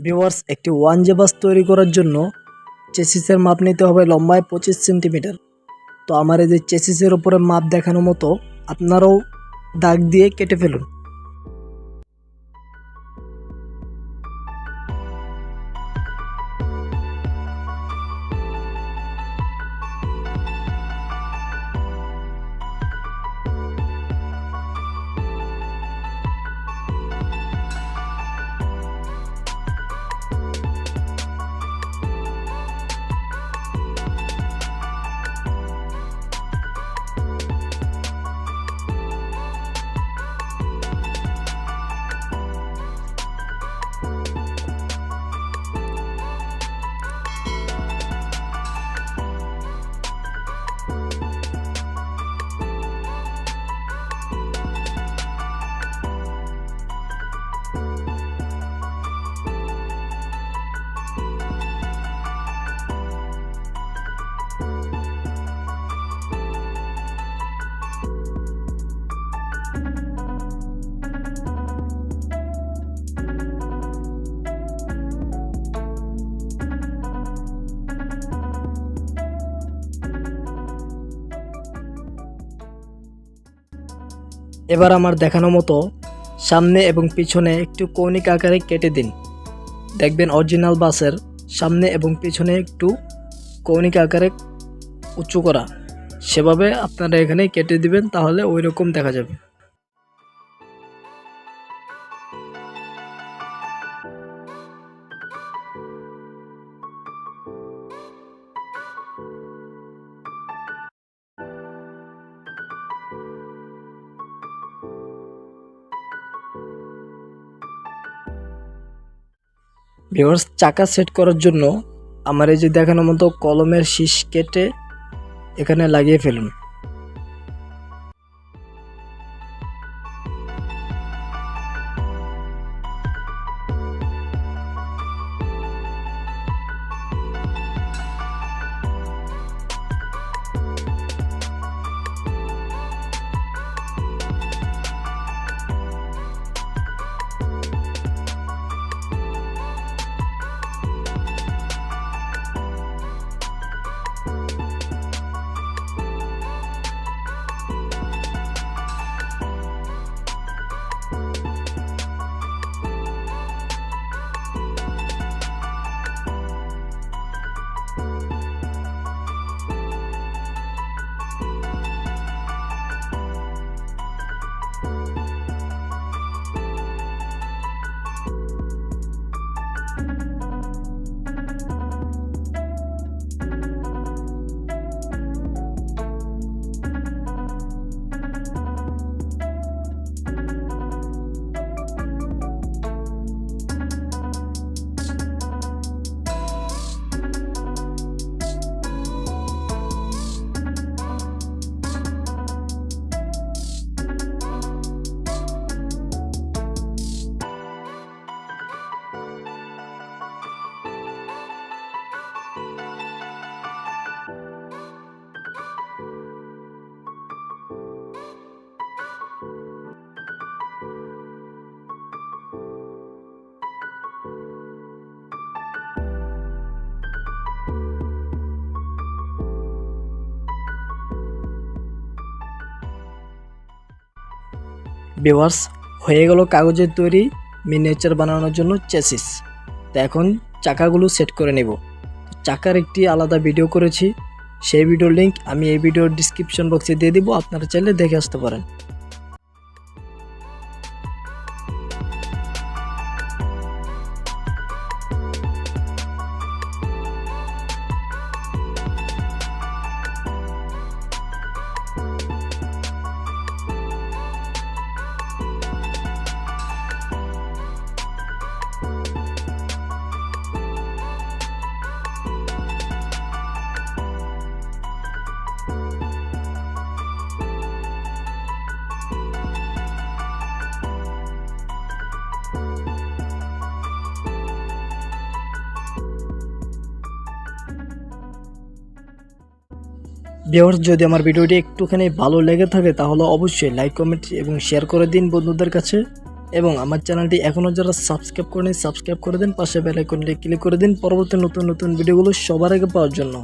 Viewers, একটি one J বাস তৈরি করার জন্য চেসিসের মাপ নিতে হবে লম্বায় 25 সেন্টিমিটার। তো আমার এই যে চেসিসের উপরে মাপ দেখানো মতো আপনারাও দাগ দিয়ে কেটে ফেলুন। এবার আমার দেখানো মতো সামনে এবং পিছনে একটু কৌণিক আকারে কেটে দিন। দেখবেন অরিজিনাল বাসের সামনে এবং পিছনে একটু কৌণিক আকারে উঁচু করা, সেভাবে আপনারা এখানে কেটে দিবেন, তাহলে ওই রকম দেখা যাবে। ভিউয়ার্স, চাকা সেট করার জন্য আমার এই যে দেখানো মতো কলমের শীষ কেটে এখানে লাগিয়ে ফেলুন। ভিউয়ার্স, হয়ে গেল কাগজের তৈরি মিনিয়েচার বানানোর জন্য চেসিস। তো এখন চাকাগুলো সেট করে নেব। চাকার একটি আলাদা ভিডিও করেছি, সেই ভিডিওর লিঙ্ক আমি এই ভিডিওর ডিসক্রিপশন বক্সে দিয়ে দিব, আপনারা চাইলে দেখে আসতে পারেন। ভিউয়ার্স, যদি আমার ভিডিওটি একটুখানি ভালো লেগে থাকে তাহলে অবশ্যই লাইক, কমেন্ট এবং শেয়ার করে দিন বন্ধুদের কাছে। এবং আমার চ্যানেলটি এখনও যারা সাবস্ক্রাইব করেনি সাবস্ক্রাইব করে দিন, পাশে বেল আইকনটি ক্লিক করে দিন পরবর্তী নতুন নতুন ভিডিওগুলো সবার আগে পাওয়ার জন্য।